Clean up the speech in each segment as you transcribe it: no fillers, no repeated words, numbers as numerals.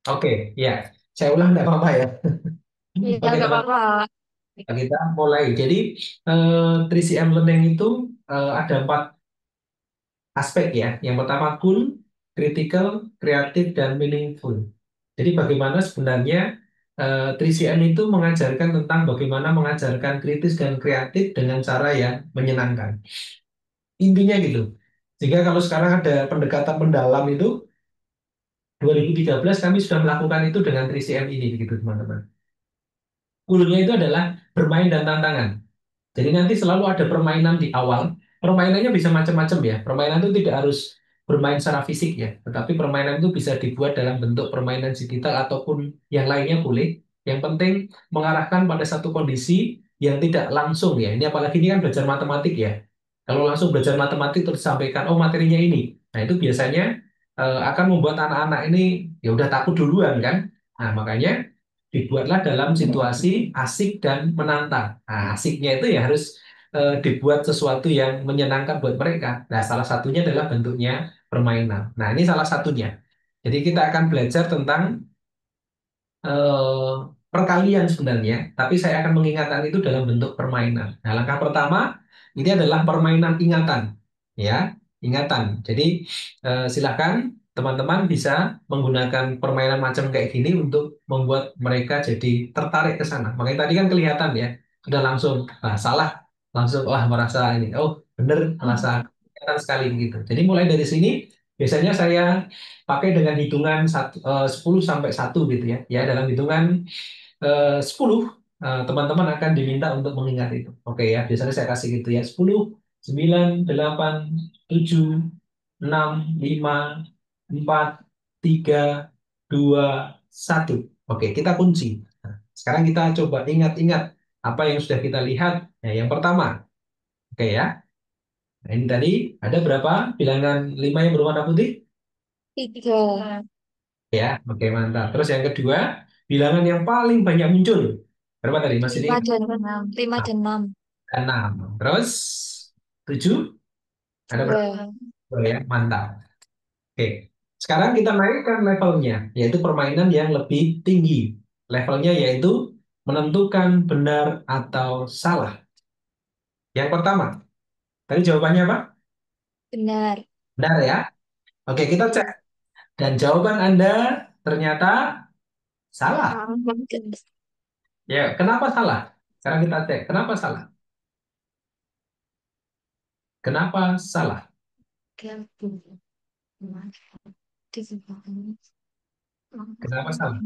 Oke, ya. Saya ulang nggak apa-apa ya. Iya, Oke, nggak teman, apa-apa. kita mulai. Jadi, 3CM Learning itu ada 4 aspek ya. Yang pertama cool, critical, kreatif, dan meaningful. Jadi bagaimana sebenarnya 3CM itu mengajarkan tentang bagaimana mengajarkan kritis dan kreatif dengan cara yang menyenangkan. Intinya gitu. Sehingga kalau sekarang ada pendekatan mendalam itu, 2013 kami sudah melakukan itu dengan 3CM ini, gitu teman-teman. Coolnya itu adalah bermain dan tantangan. Jadi nanti selalu ada permainan di awal. Permainannya bisa macam-macam ya. Permainan itu tidak harus bermain secara fisik ya, tetapi permainan itu bisa dibuat dalam bentuk permainan digital ataupun yang lainnya boleh. Yang penting mengarahkan pada satu kondisi yang tidak langsung ya. Ini apalagi ini kan belajar matematik ya. Kalau langsung belajar matematik terus sampaikan, oh materinya ini. Nah itu biasanya akan membuat anak-anak ini ya udah takut duluan kan. Nah makanya dibuatlah dalam situasi asik dan menantang. Nah, asiknya itu ya harus dibuat sesuatu yang menyenangkan buat mereka. Nah, salah satunya adalah bentuknya permainan. Nah, ini salah satunya. Jadi kita akan belajar tentang eh, perkalian sebenarnya, tapi saya akan mengingatkan itu dalam bentuk permainan. Nah, langkah pertama ini adalah permainan ingatan, ya, ingatan. Jadi silakan teman-teman bisa menggunakan permainan macam kayak gini untuk membuat mereka jadi tertarik ke sana. Makanya tadi kan kelihatan ya, sudah langsung salah, langsung wah merasa ini, oh bener merasa kelihatan sekali gitu. Jadi mulai dari sini biasanya saya pakai dengan hitungan 10 sampai 1 gitu ya. Ya, dalam hitungan 10 teman-teman akan diminta untuk mengingat itu. Oke ya, biasanya saya kasih gitu ya. 10, 9, 8, 7, 6, 5, 4, 3, 2, 1. Oke, kita kunci. Nah, sekarang kita coba ingat-ingat apa yang sudah kita lihat. Nah, yang pertama, oke ya. Nah, ini tadi ada berapa bilangan 5 yang berwarna putih? Tiga. Ya, oke mantap. Terus yang kedua, bilangan yang paling banyak muncul. Berapa tadi? Masih Lima ingat? dan enam. Lima Ah, dan enam. 6. Terus 7, ada berapa? Dua. Oh ya, mantap. Oke. Sekarang kita naikkan levelnya, yaitu permainan yang lebih tinggi. Levelnya yaitu menentukan benar atau salah. Yang pertama, tadi jawabannya apa? Benar. Benar ya? Oke, kita cek. Iya. Dan jawaban Anda ternyata salah. Salah. Ya, kenapa salah? Sekarang kita cek, kenapa salah? Kenapa salah? Kenapa salah?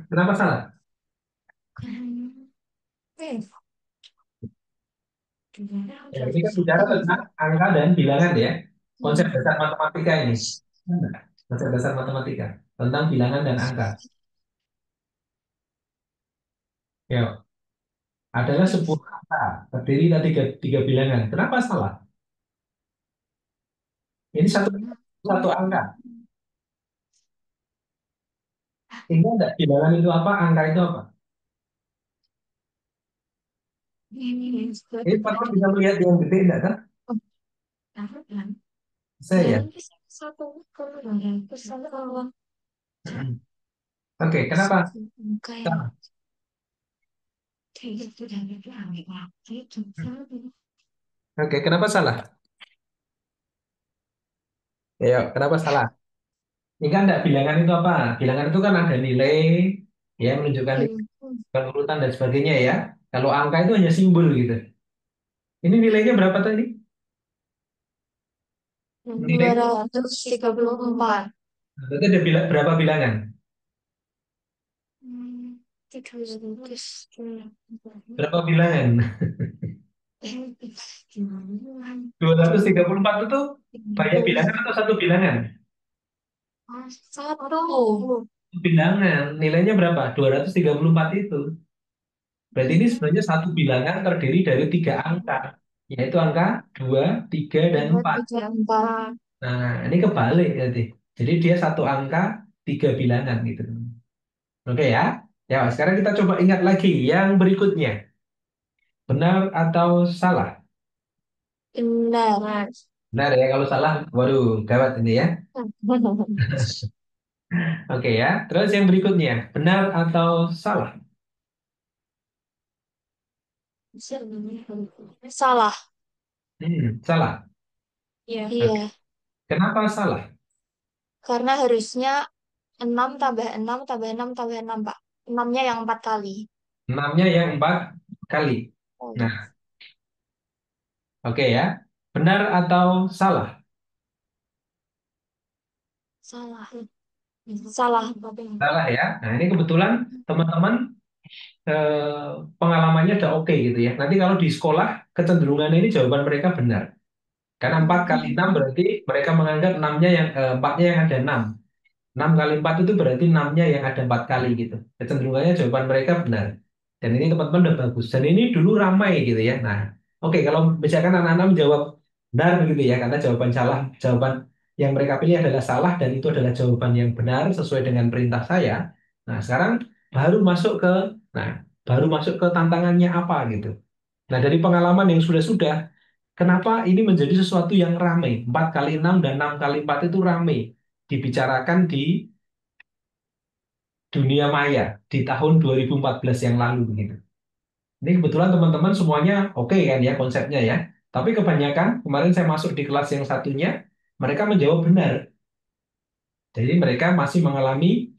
Kenapa salah? Ya, ini kan bicara tentang angka dan bilangan ya. Konsep dasar matematika ini. Nah, konsep dasar matematika tentang bilangan dan angka. Ya, adalah sebuah angka terdiri dari tiga bilangan. Kenapa salah? Ini satu satu angka. Ingat enggak bilangan itu apa? Angka itu apa? Ini Papa bisa melihat yang gede enggak kan? Saya ya. Oke, kenapa salah? Oke, kenapa salah? Ya, kenapa salah? Ingat enggak bilangan itu apa? Bilangan itu kan ada nilai, ya menunjukkan urutan dan sebagainya ya. Kalau angka itu hanya simbol gitu. Ini nilainya berapa tadi? Dua Nilai ratus tiga puluh empat. berarti ada berapa bilangan? Tiga ratus. Berapa bilangan? 234 itu banyak bilangan atau satu bilangan? Satu. Bilangan. Nilainya berapa? 234 itu. Berarti ini sebenarnya satu bilangan terdiri dari 3 angka. Yaitu angka 2, 3, dan Dua, 4. tiga, empat. Nah, ini kebalik berarti. Jadi dia satu angka, 3 bilangan gitu. Oke ya? Ya, sekarang kita coba ingat lagi yang berikutnya. Benar atau salah? Benar. Benar ya, kalau salah, waduh, gawat ini ya. Oke ya, terus yang berikutnya. Benar atau salah? Salah. Salah. Oke. Iya. Kenapa salah? Karena harusnya 6 tambah 6 tambah 6 tambah 6 Pak. 6-nya yang 4 kali. Enamnya yang 4 kali. Nah, oke ya. Benar atau salah? Salah. Salah. Salah ya. Nah, ini kebetulan teman-teman pengalamannya udah oke gitu ya. Nanti kalau di sekolah, kecenderungan ini jawaban mereka benar. Karena 4 kali 6 berarti mereka menganggap 4-nya yang ada 6. 6 kali 4 itu berarti 6-nya yang ada 4 kali gitu. Kecenderungannya jawaban mereka benar. Dan ini teman-teman udah bagus. Dan ini dulu ramai gitu ya. Nah, oke kalau misalkan anak-anak menjawab benar begitu ya, karena jawaban salah, jawaban yang mereka pilih adalah salah dan itu adalah jawaban yang benar sesuai dengan perintah saya. Nah, sekarang baru masuk ke nah, baru masuk ke tantangannya apa gitu. Nah, dari pengalaman yang sudah-sudah, kenapa ini menjadi sesuatu yang ramai? 4 kali 6 dan 6 kali 4 itu ramai dibicarakan di dunia maya di tahun 2014 yang lalu begitu. Ini kebetulan teman-teman semuanya oke kan ya konsepnya ya. Tapi kebanyakan kemarin saya masuk di kelas yang satunya, mereka menjawab benar. Jadi mereka masih mengalami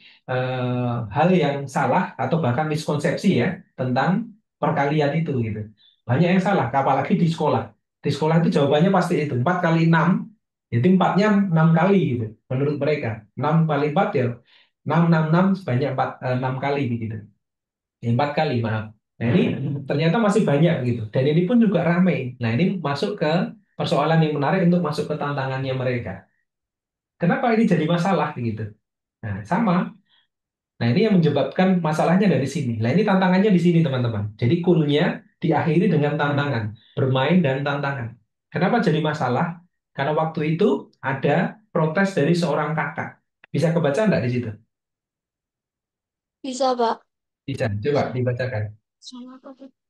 hal yang salah atau bahkan miskonsepsi ya tentang perkalian itu gitu. Banyak yang salah, apalagi di sekolah. Di sekolah itu jawabannya pasti itu 4 kali 6, jadi 4-nya 6 kali gitu menurut mereka. 6 kali 4 ya 6 sebanyak 6 kali begitu. 4 kali maaf. Nah ini ternyata masih banyak gitu. Dan ini pun juga ramai. Nah ini masuk ke persoalan yang menarik untuk masuk ke tantangannya mereka. Kenapa ini jadi masalah gitu? Nah, sama. Nah, ini yang menyebabkan masalahnya dari sini. Nah, ini tantangannya di sini, teman-teman. Jadi, kulnya diakhiri dengan tantangan, bermain dan tantangan. Kenapa jadi masalah? Karena waktu itu ada protes dari seorang kakak. Bisa kebaca enggak di situ? Bisa, Pak. Bisa. Coba dibacakan.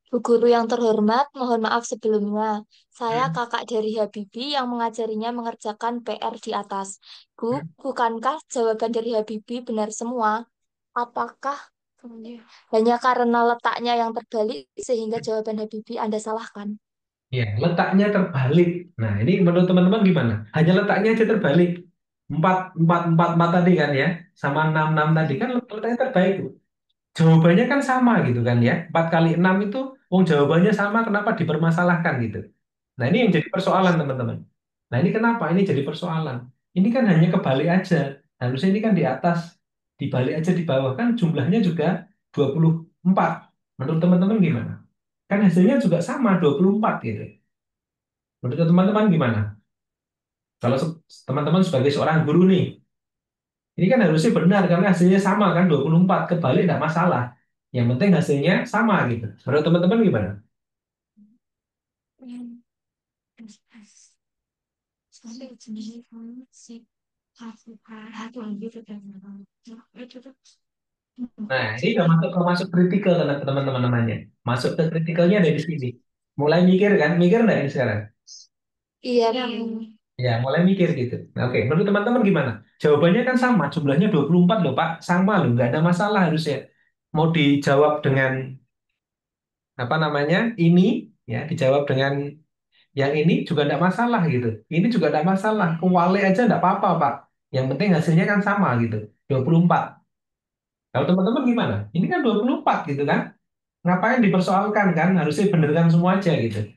Bu guru yang terhormat, mohon maaf sebelumnya. Saya Hmm, kakak dari Habibi yang mengajarinya mengerjakan PR di atas. Bu, hmm. bukankah jawaban dari Habibi benar semua? Apakah hanya karena letaknya yang terbalik sehingga jawaban Habibi Anda salahkan? Ya, letaknya terbalik. Nah, ini menurut teman-teman gimana? Hanya letaknya aja terbalik. 4 4 4 4 tadi kan ya, sama 6 6 tadi kan letaknya terbalik. Jawabannya kan sama gitu kan ya. 4 kali 6 itu, jawabannya sama, kenapa dipermasalahkan gitu. Nah ini yang jadi persoalan teman-teman. Nah ini kenapa ini jadi persoalan. Ini kan hanya kebalik aja. Harusnya ini kan di atas, dibalik aja di bawah kan jumlahnya juga 24. Menurut teman-teman gimana? Kan hasilnya juga sama 24 gitu. Menurut teman-teman gimana? Kalau teman-teman sebagai seorang guru nih, ini kan harusnya benar karena hasilnya sama kan 24 kebalik tidak masalah. Yang penting hasilnya sama gitu. Menurut teman-teman gimana? Nah, ini udah masuk kritikal teman-teman namanya. Masuk ke kritikalnya dari sini. Mulai mikir kan? Mikir nggak ini sekarang? Iya, Bang. Ya, mulai mikir gitu. Nah, oke, menurut teman-teman gimana? Jawabannya kan sama, jumlahnya 24 loh Pak. Sama loh, nggak ada masalah harusnya. Mau dijawab dengan apa namanya? Ini, ya, dijawab dengan yang ini juga tidak masalah gitu. Ini juga tidak masalah. Kewalik aja tidak apa-apa Pak. Yang penting hasilnya kan sama gitu. 24. Kalau teman-teman gimana? Ini kan 24 gitu kan? Ngapain dipersoalkan kan? Harusnya benerkan semua aja gitu.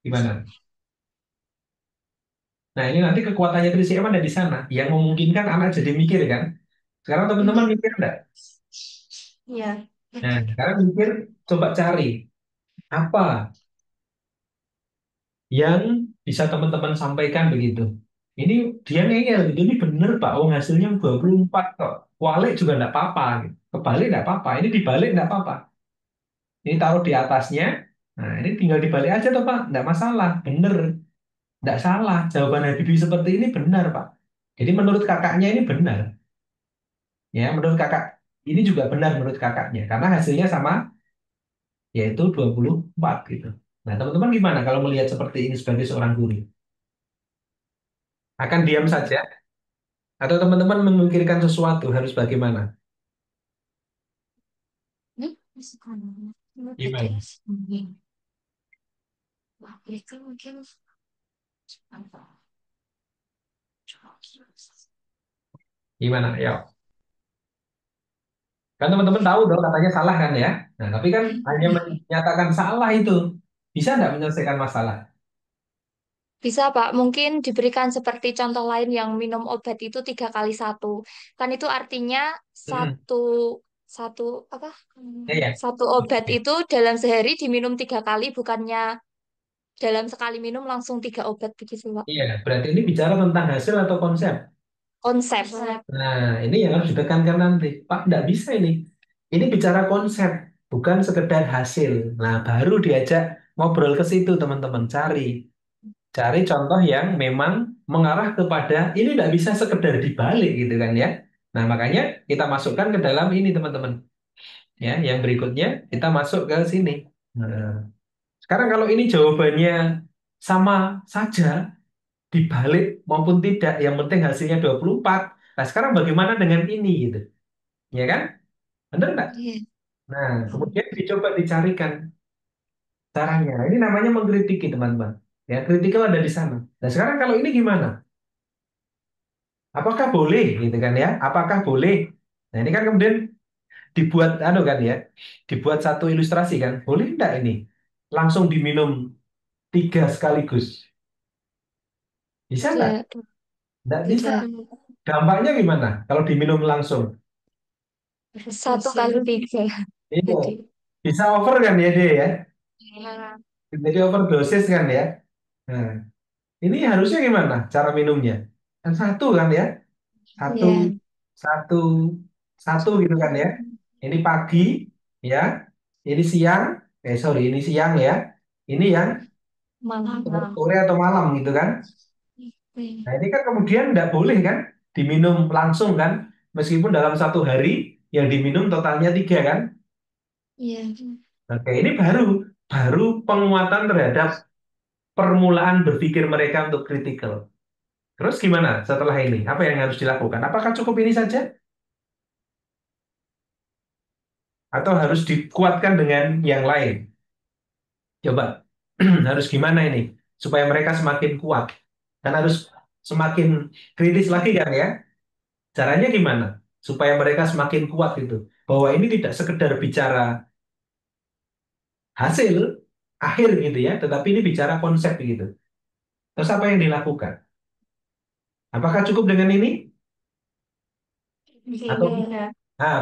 Gimana? Nah ini nanti kekuatannya 3CM ada di sana. Yang memungkinkan anak jadi mikir kan? Sekarang teman-teman Iya. mikir enggak? Iya. Nah sekarang mikir, coba cari apa yang bisa teman-teman sampaikan begitu. Ini dia ngeyel gitu. Ini bener Pak. Oh hasilnya 24 kok. Walik juga enggak apa-apa. Gitu. Kebalik enggak apa-apa. Ini dibalik enggak apa-apa. Ini taruh di atasnya. Nah ini tinggal dibalik aja tuh Pak. Enggak masalah. Bener. Nggak salah. Jawaban Habibie seperti ini benar, Pak. Jadi menurut kakaknya ini benar. Ya, menurut kakak ini juga benar menurut kakaknya. Karena hasilnya sama, yaitu 24 gitu. Nah, teman-teman gimana kalau melihat seperti ini sebagai seorang guru? Akan diam saja? Atau teman-teman memikirkan sesuatu harus bagaimana? Gimana? Gimana? Ya, kan teman-teman tahu dong katanya salah kan ya. Nah, tapi kan hanya menyatakan salah itu bisa nggak menyelesaikan masalah? Bisa, Pak. Mungkin diberikan seperti contoh lain yang minum obat itu 3 kali 1. Kan itu artinya Mm-mm. satu satu apa? Ya, ya. Satu obat Oke. itu dalam sehari diminum 3 kali, bukannya dalam sekali minum langsung 3 obat begitu, Pak. Iya, berarti ini bicara tentang hasil atau konsep. Konsep. Nah, ini yang harus ditekankan nanti. Pak, nggak bisa ini. Ini bicara konsep, bukan sekedar hasil. Nah, baru diajak ngobrol ke situ, teman-teman. Cari contoh yang memang mengarah kepada ini nggak bisa sekedar dibalik gitu kan ya. Nah, makanya kita masukkan ke dalam ini, teman-teman. Ya, yang berikutnya kita masuk ke sini. Nah, sekarang kalau ini jawabannya sama saja, dibalik maupun tidak, yang penting hasilnya 24. Nah, sekarang bagaimana dengan ini gitu? Ya kan? Benar nggak? Iya. Nah, kemudian dicoba dicarikan caranya. Ini namanya mengkritiki, teman-teman. Ya, kritikal ada di sana. Nah, sekarang kalau ini gimana? Apakah boleh gitu kan ya? Apakah boleh? Nah, ini kan kemudian dibuat anu kan ya, dibuat satu ilustrasi kan. Boleh enggak ini? Langsung diminum 3 sekaligus. Bisa enggak? Tidak, Enggak bisa. tidak. Dampaknya gimana kalau diminum langsung? 1 kali 3. Iya. Jadi, Bisa over kan ya dia ya? ya. Jadi overdosis kan ya? Nah, ini harusnya gimana cara minumnya? Kan satu kan ya? Satu, Ya. satu, satu gitu kan ya? Ini pagi ya, ini siang, sorry, ini siang ya. Ini yang Malam. sore atau malam gitu kan? Nah ini kan kemudian nggak boleh kan diminum langsung kan? Meskipun dalam satu hari yang diminum totalnya 3 kan? Iya. Oke, ini baru baru penguatan terhadap permulaan berpikir mereka untuk kritikal. Terus gimana setelah ini? Apa yang harus dilakukan? Apakah cukup ini saja? Atau harus dikuatkan dengan yang lain? Coba, harus gimana ini? Supaya mereka semakin kuat. Dan harus semakin kritis lagi kan ya? Caranya gimana? Supaya mereka semakin kuat gitu. Bahwa ini tidak sekedar bicara hasil, akhir gitu ya. Tetapi ini bicara konsep gitu. Terus apa yang dilakukan? Apakah cukup dengan ini? Atau Iya.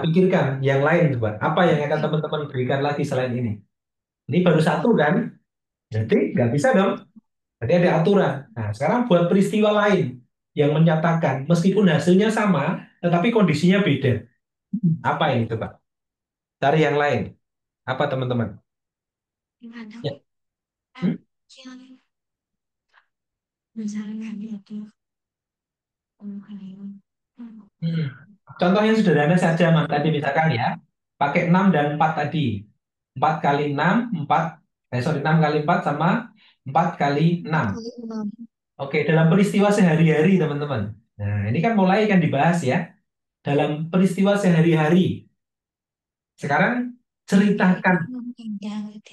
pikirkan yang lain coba. Apa yang akan teman-teman berikan lagi selain ini? Ini baru satu kan? Jadi nggak bisa dong. Jadi ada aturan. Nah, sekarang buat peristiwa lain yang menyatakan meskipun hasilnya sama, tetapi kondisinya beda. Apa ini coba? Cari yang lain. Apa teman-teman? Ya. Hmm? Hmm. Contoh yang sederhana saja, Mas. Tadi misalkan ya, pakai 6 dan 4 tadi. 4 kali 6 4, 6 kali 4 sama 4 kali 6. 4 kali 6. Oke, dalam peristiwa sehari-hari, teman-teman. Nah, ini kan mulai kan dibahas ya. Dalam peristiwa sehari-hari. Sekarang ceritakan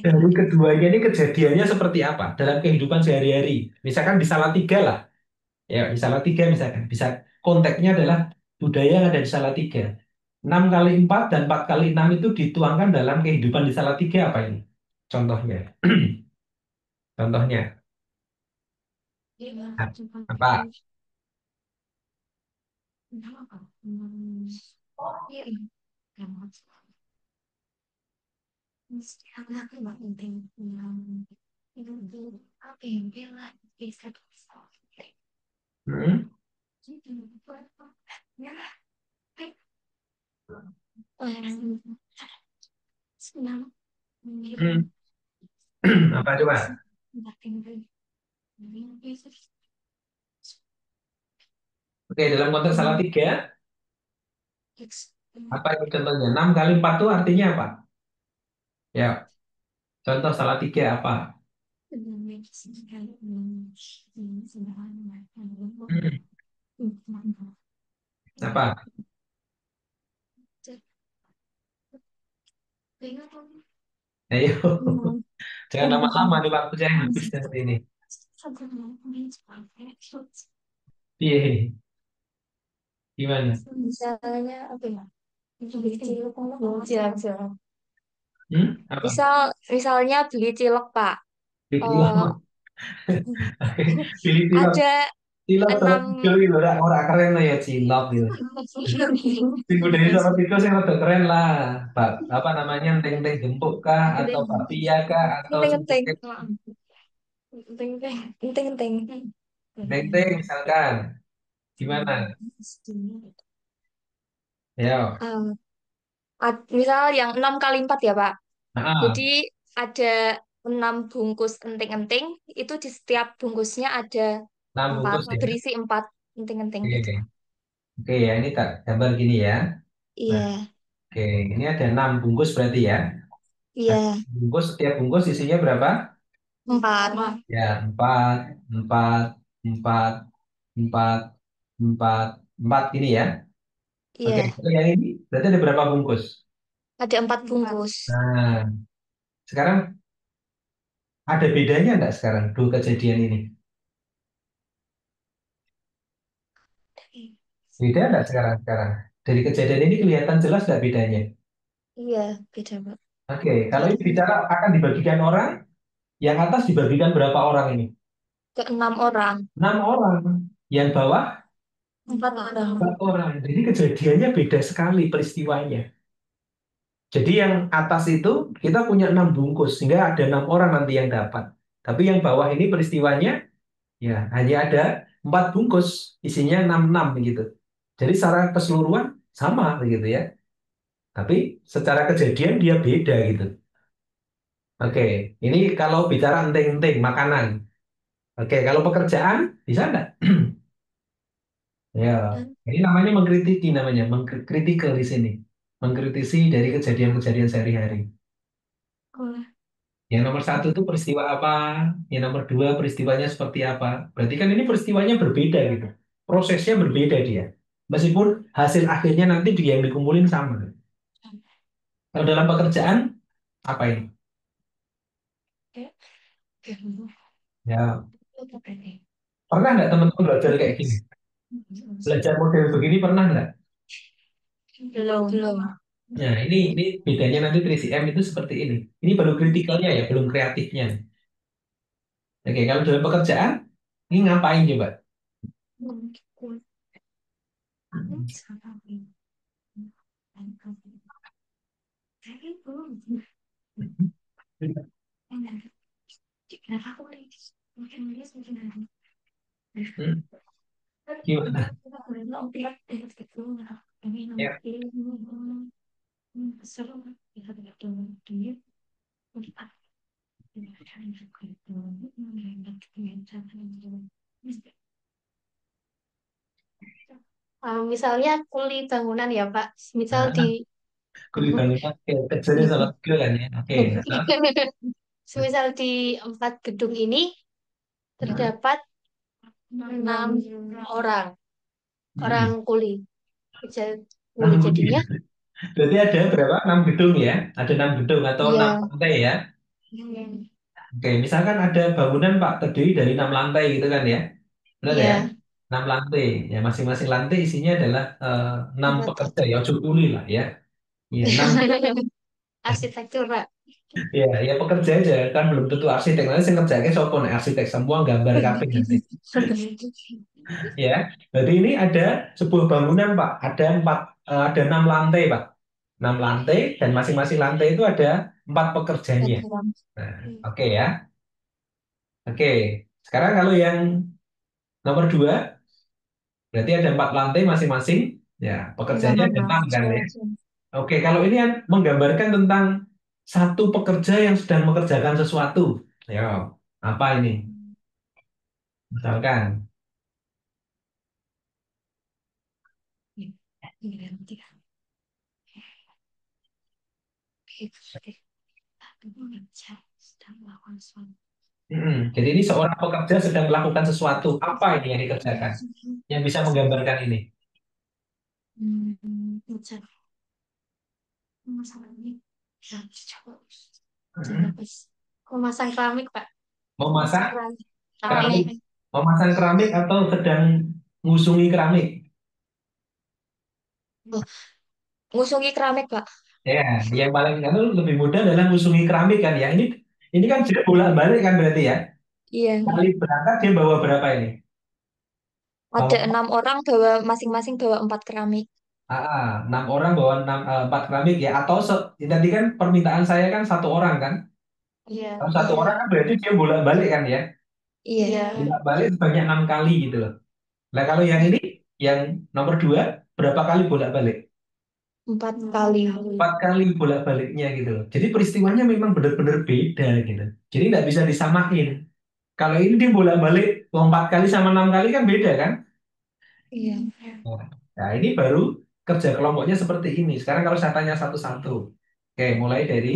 dari keduanya ini kejadiannya seperti apa dalam kehidupan sehari-hari. Misalkan di Salatiga lah. Ya, di Salatiga misalkan. Bisa konteksnya adalah budaya yang ada di Salatiga. 6 kali 4 dan 4 kali 6 itu dituangkan dalam kehidupan di Salatiga apa ini? Contohnya. Contohnya. Apa? Hmm? Hmm. Apa coba? Oke, dalam konteks salah tiga, apa itu contohnya? 6 kali 4 itu artinya apa? Ya, contoh salah tiga apa? Hmm, apa? Ayo, jangan lama-lama nih waktu saya habis nanti ini. Iya, gimana? Misalnya apa ya? Cilok. Apa? Misalnya beli cilok, Pak. Pilih Eh, lama. Pilih pilot. ada Pilot sama tiga enam gitu, orang keren lah ya cilok gitu. Minggu dari sama tiga saya rada keren lah. Pak, apa namanya, teng-teng gempuk kah, atau bakpia kah, atau Enteng-enteng. seperti Enteng-enteng. Enteng-enteng. teng-teng misalkan. Gimana? Ya. Misal yang 6 kali 4 ya, Pak. Jadi Ah, ada 6 bungkus enteng-enteng, itu di setiap bungkusnya ada 6 empat, bungkus ya. berisi 4 enteng-enteng gitu. Oke. Oke ya, ini tak gambar gini ya. Nah, Iya, oke, ini ada 6 bungkus berarti ya. Nah, iya, bungkus, setiap bungkus isinya berapa? 4. Ya, 4, 4, 4, 4, 4, 4 ini ya. Oke, Iya, kalau yang ini berarti ada berapa bungkus? ada 4 bungkus. Nah, sekarang ada bedanya enggak sekarang dua kejadian ini? Beda enggak sekarang sekarang? Dari kejadian ini kelihatan jelas enggak bedanya? Iya, beda, Pak. Oke, kalau ini Kelihatan. bicara akan dibagikan orang, yang atas dibagikan berapa orang ini? Ke 6 orang. 6 orang. Yang bawah 4 orang. 4 orang. Jadi kejadiannya beda sekali peristiwanya. Jadi yang atas itu kita punya 6 bungkus, sehingga ada 6 orang nanti yang dapat. Tapi yang bawah ini peristiwanya ya hanya ada 4 bungkus, isinya 6 gitu. Jadi secara keseluruhan sama begitu ya. Tapi secara kejadian dia beda gitu. Oke, ini kalau bicara enteng-enteng makanan. Oke, kalau pekerjaan bisa nggak? Ya, ini namanya mengkritiki, namanya mengkritikal di sini. Mengkritisi dari kejadian-kejadian sehari-hari. Yang nomor satu itu peristiwa apa? Yang nomor dua peristiwanya seperti apa? Berarti kan ini peristiwanya berbeda gitu. Prosesnya berbeda dia. Meskipun hasil akhirnya nanti dia yang dikumpulin sama. Kalau dalam pekerjaan, apa ini? Ya, pernah nggak teman-teman belajar kayak gini? Belajar model begini pernah nggak? Belum. Belum. Nah, ini bedanya nanti 3CM itu seperti ini. Ini baru kritikalnya ya, belum kreatifnya. Oke, kalau dalam pekerjaan, ini ngapain coba? Hmm, gimana? Ya. Misalnya kuli bangunan ya, Pak. Misal di Nah, kulit bangunan, oke, kerjanya salah skill kan ya. Oke, nah, Semisal di 4 gedung ini nah, terdapat 6 orang, orang hmm. kuli. Kerja kuli Nah, jadinya. berarti ada berapa? 6 gedung ya? Ada 6 gedung atau 6 Iya. lantai ya? Oke, misalkan ada bangunan Pak terdiri dari 6 lantai gitu kan ya? Benar ya? Iya. 6 lantai. Ya, masing-masing lantai isinya adalah 6 Empat pekerja satu. ya, cukuli lah ya. Ya, 6. Arsitektur, Pak. Ya, ya pekerja aja kan belum tentu arsitek. Nanti sing kerjanya sopo nih arsitek semua gambar kabeh nanti. Ya, berarti ini ada sebuah bangunan Pak. Ada 6 lantai Pak. 6 lantai dan masing-masing lantai itu ada 4 Empat pekerjanya. orang. Nah, oke ya. Oke. Sekarang kalau yang nomor 2 berarti ada 4 lantai masing-masing. Ya, Enam pekerjanya ada orang. 6 kan ya. Oke, kalau ini kan menggambarkan tentang satu pekerja yang sedang mengerjakan sesuatu. Ya, apa ini? Misalkan, jadi ini seorang pekerja sedang melakukan sesuatu. Apa ini yang dikerjakan? Yang bisa menggambarkan ini. Mm-mm. Memasang keramik, Pak. Memasak Memasang keramik. keramik, Keramik. memasang keramik atau sedang ngusungi keramik. Oh, ngusungi keramik, Pak. Ya, yang paling itu lebih mudah adalah ngusungi keramik kan ya. Ini kan dia bolak-balik kan berarti ya. Iya. Kali berangkat dia bawa berapa ini? Ada Bawa 6 orang bawa masing-masing bawa 4 keramik. enam orang bawa empat keramik ya. Atau tadi kan permintaan saya kan satu orang kan. Iya. Kalau satu orang Iya. kan berarti dia bolak-balik kan ya. Iya. Iya. Bolak-balik sebanyak 6 kali gitu loh. Nah kalau yang ini, yang nomor dua, berapa kali bolak-balik? 4 kali. 4 kali bolak-baliknya gitu loh. Jadi peristiwanya memang benar-benar beda gitu. Jadi nggak bisa disamain. Kalau ini dia bolak-balik 4 kali sama 6 kali kan beda kan? Iya. Nah ini baru kerja kelompoknya seperti ini. Sekarang kalau saya tanya satu-satu. Oke, mulai dari,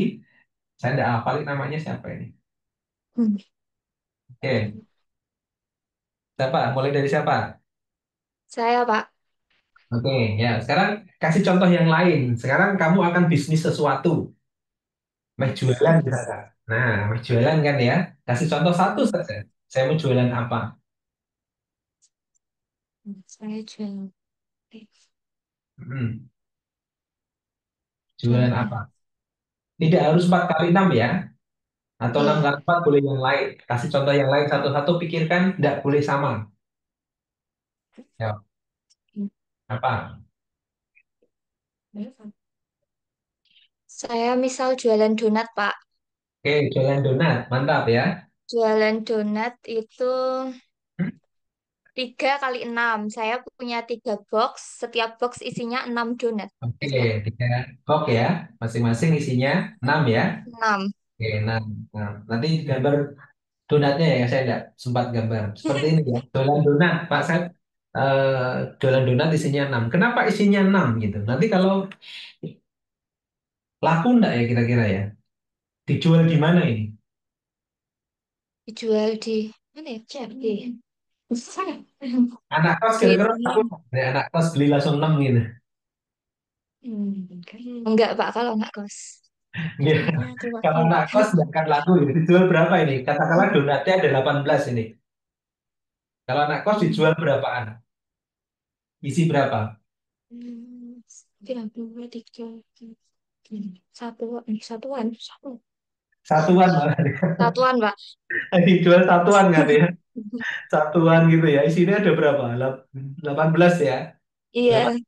saya nggak hafal namanya siapa ini. Hmm. Oke, siapa? Mulai dari siapa? Saya, Pak. Oke, ya. Sekarang kasih contoh yang lain. Sekarang kamu akan bisnis sesuatu. Mau jualan misalkan. Nah, mau jualan kan ya. Kasih contoh satu saja. Saya mau jualan apa? Saya jual. Hmm, Jual jualan apa? apa? Tidak harus 4 kali 6 ya. Atau 6 kali 4 boleh yang lain. Kasih contoh yang lain satu-satu, pikirkan. Tidak boleh sama. Ya, apa? Saya misal jualan donat, Pak. Oke, jualan donat. Mantap ya. Jualan donat itu Hmm, 3 kali 6. Saya punya 3 box. Setiap box isinya 6 donat. Oke, Itu, Pak. 3 box ya. Masing-masing isinya 6 ya. 6. Oke, 6. Nah, nanti gambar donatnya ya, saya tidak sempat gambar. Seperti ini ya. Jualan donat, Pak Seth. Jualan donat isinya 6. Kenapa isinya 6 gitu? Nanti kalau laku enggak ya kira-kira ya? Dijual di mana ini? Dijual di mana ya? Di Anak kos di kira-kira laku nggak? Anak kos beli langsung 6 gitu. enggak, Pak, kalau enggak kos. Iya. Jualnya cuma Kalau anak kos nggak akan laku ya. Dijual berapa ini? Katakanlah donatnya ada 18 ini. Kalau anak kos dijual berapaan? Isi berapa? kira dua tiga satuan Satuan malah. satuan, Pak. Dijual satuan kan ya? Satuan gitu ya. Isinya ada berapa? 18 ya. Iya. 8,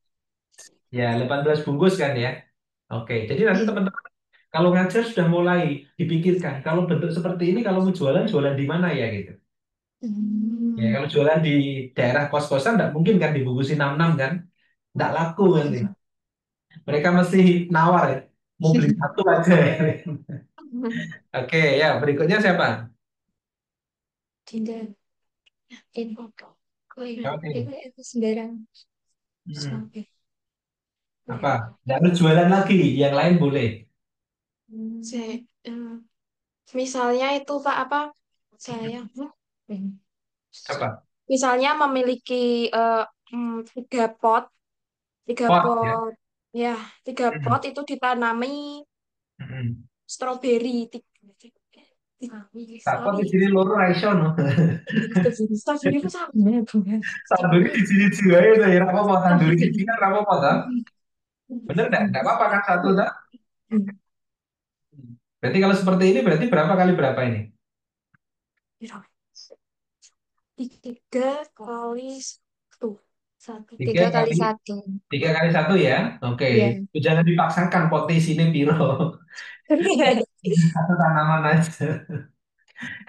ya 18 bungkus kan ya. Oke, jadi nanti teman-teman kalau ngajar sudah mulai dipikirkan. Kalau bentuk seperti ini kalau mau jualan, jualan di mana ya gitu. Ya, Hmm. kalau jualan di daerah kos-kosan nggak mungkin kan dibungkusin 66 kan. Nggak laku kan nih. Mereka mesti nawar ya. Mau beli satu aja ya. Oke, ya berikutnya siapa? Tidak, info kue Oke. itu sembarang Hmm, sampai apa? Nggak harus jualan lagi, yang lain boleh. saya misalnya itu, Pak, apa saya Apa? misalnya memiliki 3 pot, tiga Pot ya. pot ya, tiga Hmm, pot itu ditanami hmm. stroberi. Takut Sorry, di sini loro raiso no. stroberi itu sama ya, bukan? Sanduri di sini juga ya, ya apa-apa. Sanduri di sini kan apa-apa tak? Bener nggak? Nggak apa-apa kan satu tak? Berarti kalau seperti ini berarti berapa kali berapa ini? 3 kali 1. Tiga Tiga kali kali 1. 3 kali 1 ya. Oke. Iya. Jangan dipaksakan pote sini piro. Satu tanaman aja.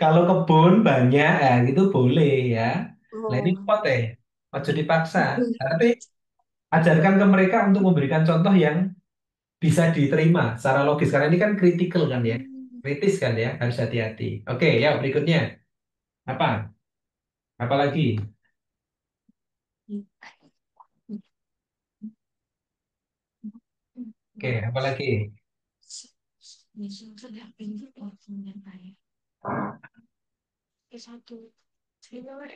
Kalau kebun banyak ya gitu boleh ya. Nah ini Oh. pot ojo dipaksa. Tapi ajarkan ke mereka untuk memberikan contoh yang bisa diterima secara logis karena ini kan kritikal kan ya. Kritis kan ya, harus hati-hati. Oke, ya berikutnya apa? Apalagi? Oke, apalagi? Satu telur,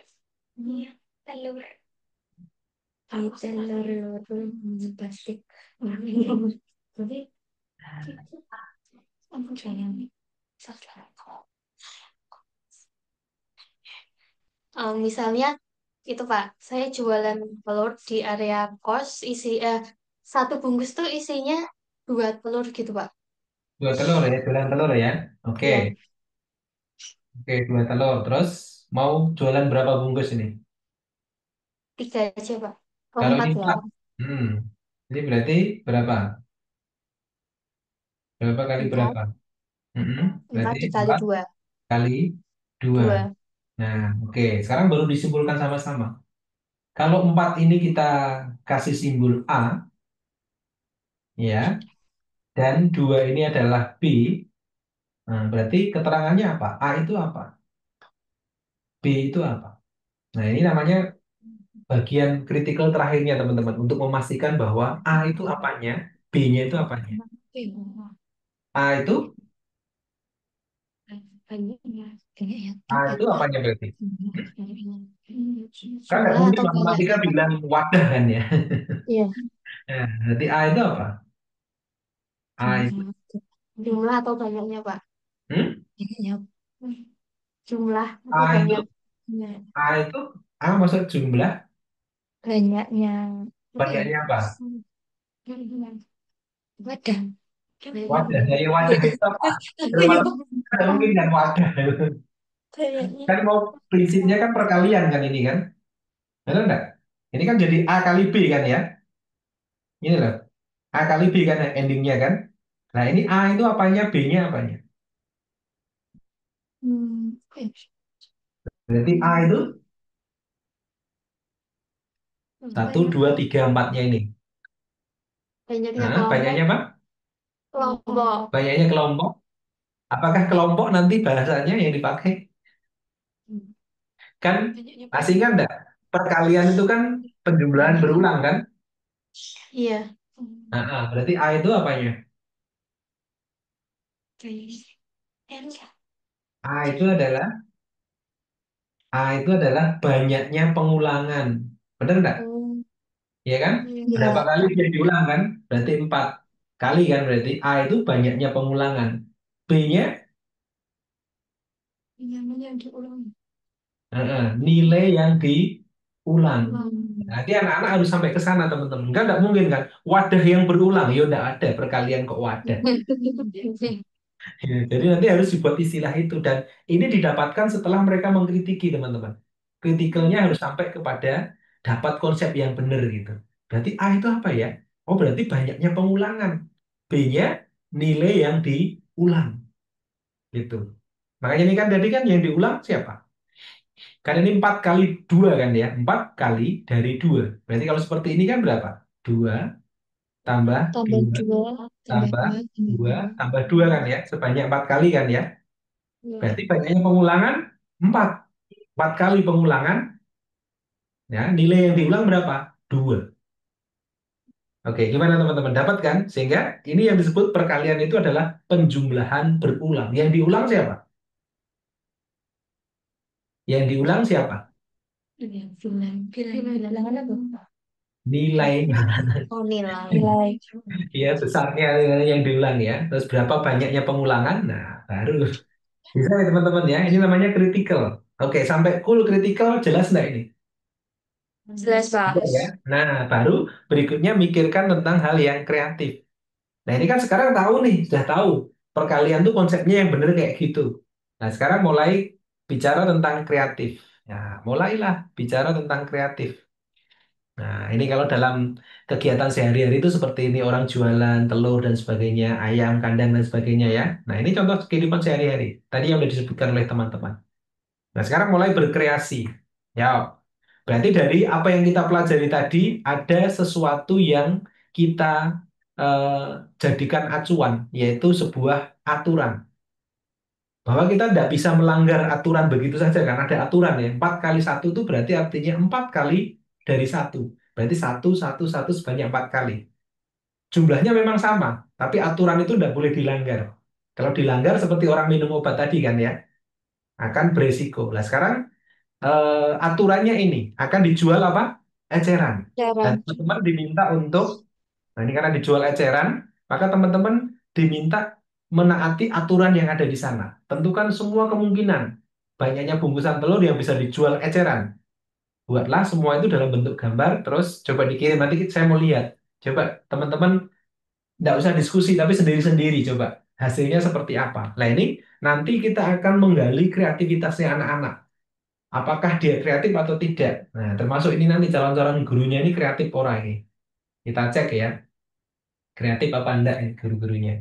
iya, telur, telur plastik. Jadi aku sayang. Misalnya itu Pak, saya jualan telur di area kos satu bungkus tuh isinya dua telur gitu Pak. Dua telur ya, jualan telur ya. Oke, Iya, oke, dua telur. Terus mau jualan berapa bungkus ini? tiga aja Pak. Oh, Kalau ini empat ya. empat, hmm, ini berarti berapa? Berapa kali Empat, berapa? Hmm, empat berarti dikali empat dua. kali dua. Dua. Nah, oke. Sekarang baru disimpulkan sama-sama. Kalau empat ini kita kasih simbol A, ya, dan dua ini adalah B, nah, berarti keterangannya apa? A itu apa? B itu apa? Nah, ini namanya bagian kritikal terakhirnya, teman-teman, untuk memastikan bahwa A itu apanya, B-nya itu apanya. A itu, A itu apanya berarti? Hmm? Kan nggak Jumlah mungkin atau matematika banyaknya Pak? bilang wadah kan ya. Iya. Nah, berarti A itu apa? A itu, Jumlah atau banyaknya Pak? hmm? Banyaknya. Jumlah atau A itu, banyaknya? A itu, A maksud jumlah, Banyaknya. Apa ya? banyaknya apa? Wadah. Wadah, dari wadah itu apa? Dari Ayo. matematika nggak mungkin kan wadah. Banyaknya. Kan mau prinsipnya kan perkalian kan ini kan, benar nggak? Ini kan jadi A kali B kan ya, ini loh, A kali B kan endingnya kan. Nah ini A itu apanya, B-nya apanya? Hmm. Berarti A itu satu, dua, tiga, empatnya ini. Banyaknya Nah, kelompok. banyaknya apa? Kelompok. Banyaknya kelompok. Apakah kelompok nanti bahasanya yang dipakai? Kan Banyaknya masih ingat kelompok. nggak? Perkalian itu kan penjumlahan Banyaknya. berulang kan? Iya. Nah, berarti A itu apanya? A itu adalah banyaknya pengulangan. Benar nggak? Oh, Iya kan? Berapa iya. kali dia diulang kan? Berarti 4 kali kan? Berarti A itu banyaknya pengulangan. B-nya Yang diulang. nilai yang diulang. Ulang. Nanti anak-anak harus sampai ke sana teman-teman. Kan nggak mungkin kan? Wadah yang berulang. Ya nggak ada perkalian kok wadah. Ya, jadi nanti harus dibuat istilah itu. Dan ini didapatkan setelah mereka mengkritiki teman-teman. Kritikalnya harus sampai kepada dapat konsep yang benar gitu. Berarti A itu apa ya? Oh berarti banyaknya pengulangan. B-nya nilai yang diulang gitu. Makanya ini kan tadi kan yang diulang siapa? Kan ini 4 kali 2 kan ya. 4 kali dari 2. Berarti kalau seperti ini kan berapa? 2 tambah Tambah 2 dua, tambah tambah dua, tambah 2 dua. tambah 2 kan ya. Sebanyak 4 kali kan ya. Iya. Berarti banyaknya pengulangan 4. 4 kali pengulangan, ya, nilai yang diulang berapa? 2. Oke, gimana teman-teman? Dapat kan? Sehingga ini yang disebut perkalian itu adalah penjumlahan berulang. Yang diulang siapa? Yang diulang siapa? Bilangan apa? Nilainya. Oh, nilai. Nilai. Ya, besarnya yang diulang ya. Terus berapa banyaknya pengulangan? Nah, baru bisa ya teman-teman ya. Ini namanya critical. Oke, sampai cool critical jelas nggak ini? Jelas, Pak. Jelas ya. Nah, baru berikutnya mikirkan tentang hal yang kreatif. Nah, ini kan sekarang tahu nih, sudah tahu. Perkalian tuh konsepnya yang benar kayak gitu. Nah, sekarang mulai bicara tentang kreatif. Ya, mulailah bicara tentang kreatif. Nah, ini kalau dalam kegiatan sehari-hari itu seperti ini orang jualan telur dan sebagainya, ayam, kandang dan sebagainya ya. Nah, ini contoh kehidupan sehari-hari. Tadi yang sudah disebutkan oleh teman-teman. Nah, sekarang mulai berkreasi. Ya, berarti dari apa yang kita pelajari tadi ada sesuatu yang kita jadikan acuan, yaitu sebuah aturan. Bahwa kita tidak bisa melanggar aturan begitu saja, karena ada aturan ya. 4 kali 1 itu berarti artinya 4 kali dari 1. Berarti satu sebanyak 4 kali. Jumlahnya memang sama, tapi aturan itu tidak boleh dilanggar. Kalau dilanggar seperti orang minum obat tadi kan ya, akan beresiko. Nah sekarang aturannya ini akan dijual apa? Eceran. Dan Jarang. teman-teman diminta untuk, nah ini karena dijual eceran, maka teman-teman diminta menaati aturan yang ada di sana. Tentukan semua kemungkinan. Banyaknya bungkusan telur yang bisa dijual eceran. Buatlah semua itu dalam bentuk gambar, terus coba dikirim. Nanti saya mau lihat. Coba teman-teman nggak usah diskusi, tapi sendiri-sendiri coba. Hasilnya seperti apa. Nah ini nanti kita akan menggali kreativitasnya anak-anak. Apakah dia kreatif atau tidak. Nah termasuk ini nanti calon-calon gurunya ini kreatif orang ini. Kita cek ya, kreatif apa enggak ini guru-gurunya.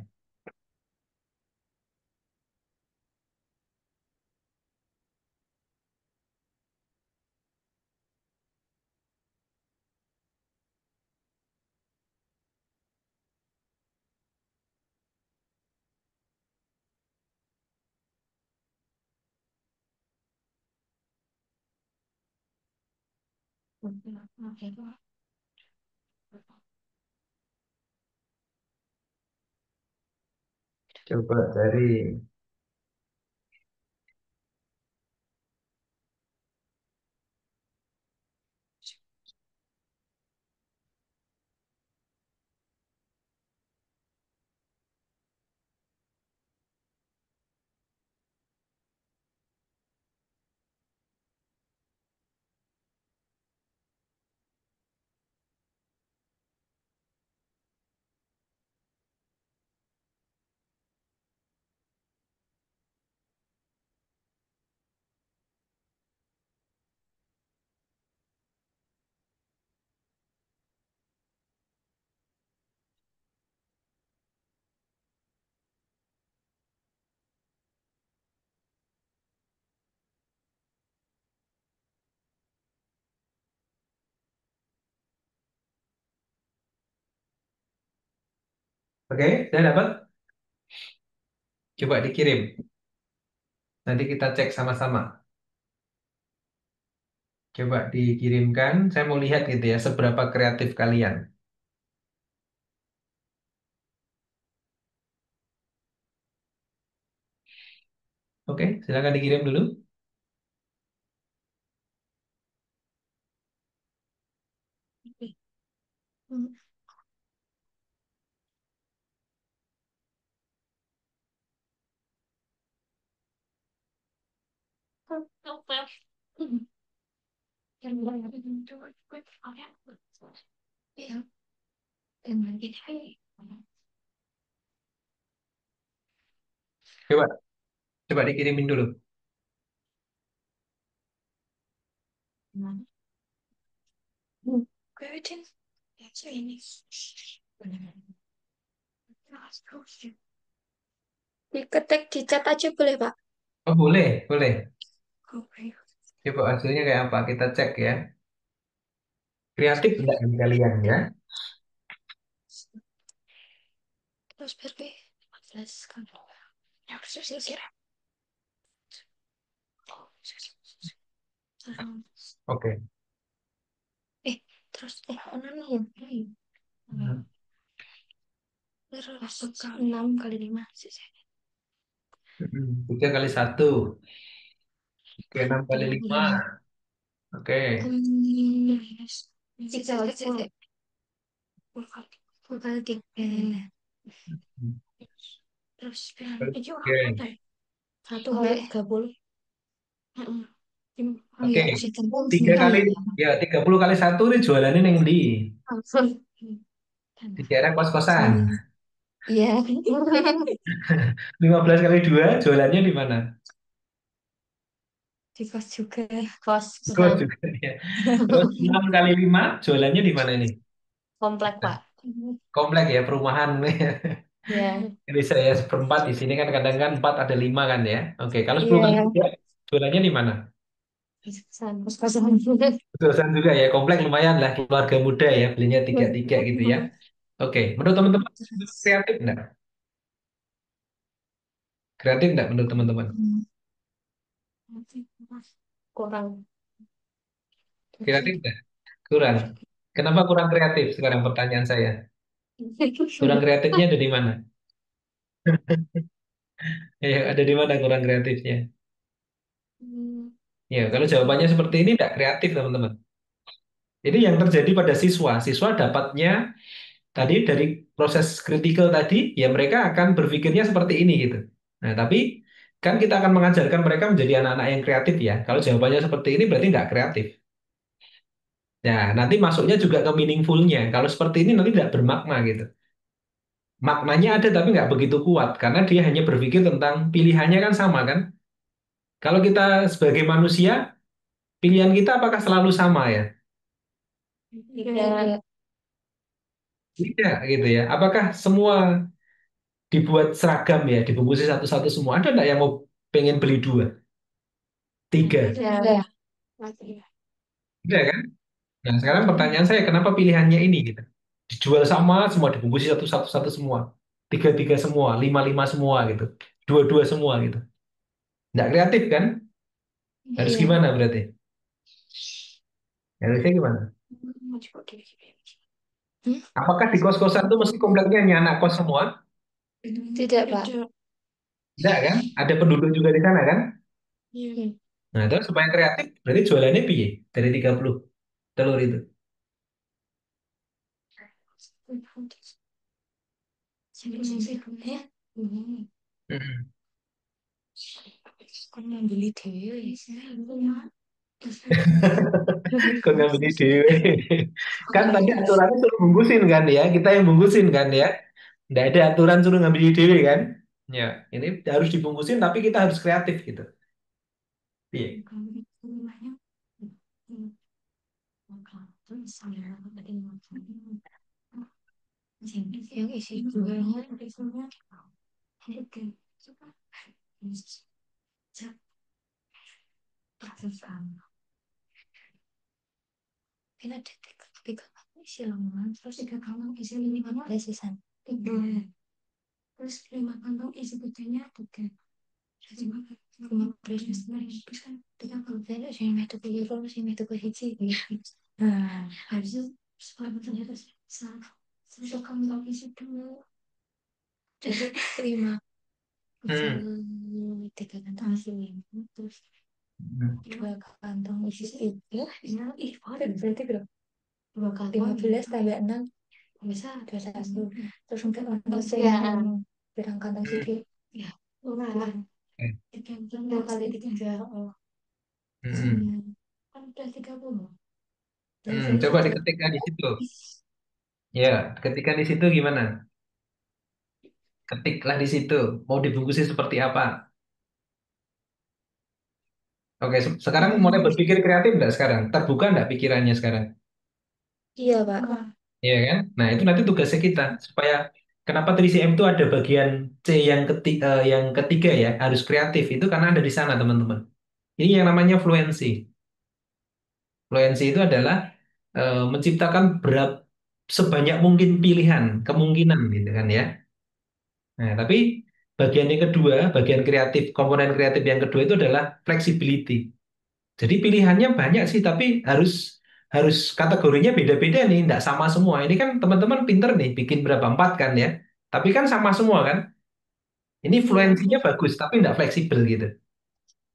Coba dari, oke, saya dapat. Coba dikirim. Nanti kita cek sama-sama. Coba dikirimkan. Saya mau lihat gitu ya, seberapa kreatif kalian. Oke, silakan dikirim dulu. Coba, coba dikirimin dulu. Diketik di chat aja boleh, Pak? Oh boleh, boleh. Coba hasilnya kayak apa? Kita cek ya. Kreatif enggak ini kalian ya? Terus berarti 14 kan. Harus kira. Oke. Eh, terus mana nih? Hmm. Terus 6 kali 5. 3 kali 1. Oke, 6 kali 5. Oke. Tiga kali 10. 10 kali 3. Terus itu apa Oke. ya? 1 kali 30. Oh Oke. iya, bisa tembung Tiga sembilan kali, ya. ya 30 kali 1 ini jualannya yang di daerah kos-kosan. Iya. 15 kali 2 jualannya di mana? Di kos juga. Kos Kos kosan. juga ya. Terus 6 kali 5 jualannya di mana ini? Komplek, Pak. Komplek ya, perumahan. Iya. Ini saya seperempat di sini kan kadang kan 4 ada 5 kan ya. Oke, kalau 10 kali Iya. 3 jualannya di mana? Kosan. Kos kosan. Betulan juga ya, komplek lumayan lah keluarga muda ya, belinya tiga-tiga gitu ya. Oke, menurut teman-teman Terus kreatif enggak? Kreatif enggak menurut teman-teman? Hmm, kurang. Kreatif enggak? Kurang. Kenapa kurang kreatif sekarang pertanyaan saya? Kurang kreatifnya ada di mana? Ya, ada di mana kurang kreatifnya? Hmm, Ya, kalau jawabannya seperti ini tidak kreatif, teman-teman. Ini yang terjadi pada siswa. Siswa dapatnya tadi dari proses kritikal tadi, ya mereka akan berpikirnya seperti ini gitu. Nah, tapi kan kita akan mengajarkan mereka menjadi anak-anak yang kreatif ya. Kalau jawabannya seperti ini berarti nggak kreatif. Nah, nanti masuknya juga ke meaningful-nya. Kalau seperti ini nanti tidak bermakna gitu. Maknanya ada tapi nggak begitu kuat karena dia hanya berpikir tentang pilihannya kan sama kan. Kalau kita sebagai manusia, pilihan kita apakah selalu sama ya? tidak. Tidak gitu ya. Apakah semua dibuat seragam ya, dibungkusi satu-satu semua? Ada nggak yang mau pengen beli dua, tiga? Tidak. Tidak kan? Nah, sekarang pertanyaan saya, kenapa pilihannya ini gitu? Dijual sama semua, dibungkusi satu-satu semua. Tiga-tiga semua, lima-lima semua gitu. Dua-dua semua gitu. Nggak kreatif kan? Harus Iya. gimana berarti? Harusnya gimana? Hmm? Apakah di kos-kosan itu mesti kompleknya hanya anak kos semua? Tidak, Pak. Tidak kan? Ada penduduk juga di sana kan? Hmm. Nah, terus supaya kreatif, berarti jualannya piye? Dari 30 telur itu. Ya. Mm-mm. Kon beli dewe. Kok nggak beli dewe? Kan tadi aturannya suruh bungkusin kan ya, kita yang bungkusin kan ya. Nggak ada aturan suruh ngambil dewe kan. Ya, ini harus dibungkusin tapi kita harus kreatif gitu. Iya. Yang isi duanya ini ada tiga isi lemon, terus tiga kantong isi lima ada sisan. Tiga. Terus lima kantong isi putihnya tiga. Jadi lima belas terus kan tiga kalau tidak sih metu keliru sih metu ke hiji. Nah, harusnya supaya ternyata satu kantong isi dua. Jadi lima isi Hmm. tiga kantong isi lima terus Hmm. dua kantong isi tiga. Ih, berarti berapa? Dua kali 15 tambah 6 bisa 21 terus mungkin untuk berang kantong Hmm. sedikit ya lumayan Eh. dua kali tiga oh Hmm. kan udah 30 dan Hmm. saya Coba satu diketikkan di situ. Ya, ketikkan di situ gimana? Ketiklah di situ. Mau dibungkusin seperti apa? Oke, sekarang mulai berpikir kreatif nggak sekarang? Terbuka nggak pikirannya sekarang? iya pak. Iya kan? Nah, itu nanti tugasnya kita supaya kenapa 3CM itu ada bagian C yang ketiga ya, harus kreatif itu karena ada di sana, teman-teman. Ini yang namanya fluency. Fluency itu adalah menciptakan sebanyak mungkin pilihan, kemungkinan gitu kan ya. Nah, tapi bagian yang kedua, bagian kreatif, komponen kreatif yang kedua itu adalah flexibility. Jadi pilihannya banyak sih, tapi harus harus kategorinya beda-beda nih, tidak sama semua. Ini kan teman-teman pinter nih, bikin berapa empat kan ya. Tapi kan sama semua kan. Ini Iya. fluensinya bagus, tapi tidak fleksibel gitu.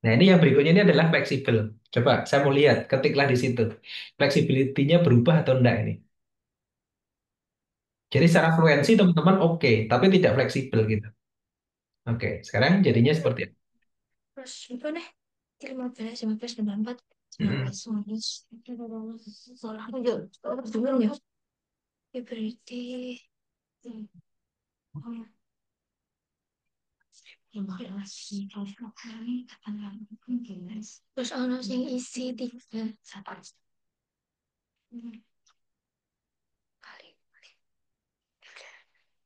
Nah ini yang berikutnya ini adalah fleksibel. Coba saya mau lihat, ketiklah di situ. Fleksibilitinya berubah atau enggak ini. Jadi secara fluensi teman-teman oke, tapi tidak fleksibel gitu. Oke, sekarang jadinya seperti apa? Terus itu nih 15 94 Mm-mm. 19 soal lanjut belum ya. Ya berarti terus ono sing isi tiga satu kali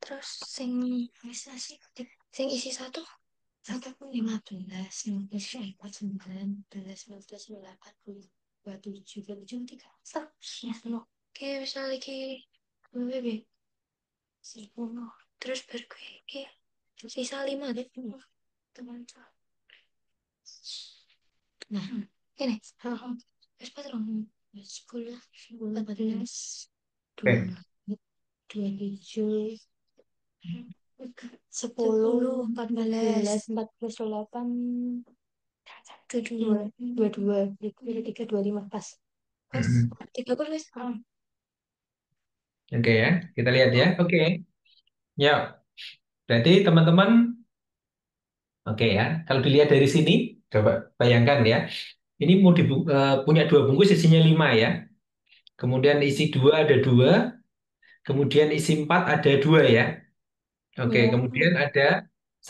terus sing isi satu satu pun 15 15 empat 19 19 delapan puluh dua tujuh dua tujuh tiga oke misal lagi BB sepuluh terus berkue sisa lima deh teman. Nah, ini. Terus pas dong. 10, 14, Oke. 2, 27, 10, 14, 48, 22, 22, 23, 25 pas. Pas Mm-mm. 3 pas wis. Oke ya, kita lihat ya. Oke, ya. Berarti teman-teman, oke ya. Kalau dilihat dari sini, coba bayangkan ya. Ini punya dua bungkus isinya 5 ya. Kemudian isi dua ada dua, kemudian isi 4 ada dua ya. Oke, Iya. kemudian ada